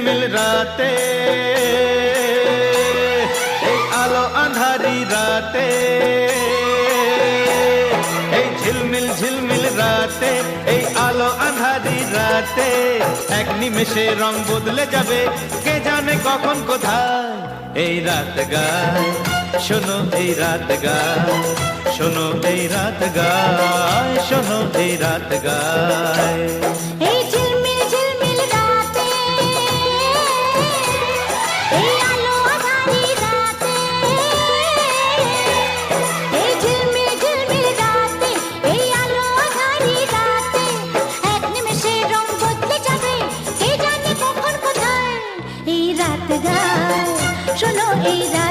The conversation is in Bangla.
ঝিলমিল রাতে, এই আলো আঁধারি রাতে, এই ঝিলমিল ঝিলমিল রাতে, এই আলো আঁধারি রাতে, এক নিমেষে রং বদলে যাবে, কে জানে কখন কোথায়। এই রাত গায়, শোনো এই রাত গায়, শোনো এই রাত গায়, শোনো এই রাত গায়। এই ঝিলমিল ঝিলমিল রাতে, এই আলো আঁধারি রাতে, এই ঝিলমিল ঝিলমিল রাতে, এই আলো আঁধারি রাতে, এক নিমেষে রং বদলে যাবে, কে জানে কখন কোথায়। এই রাত গায়, শোনো এই রাত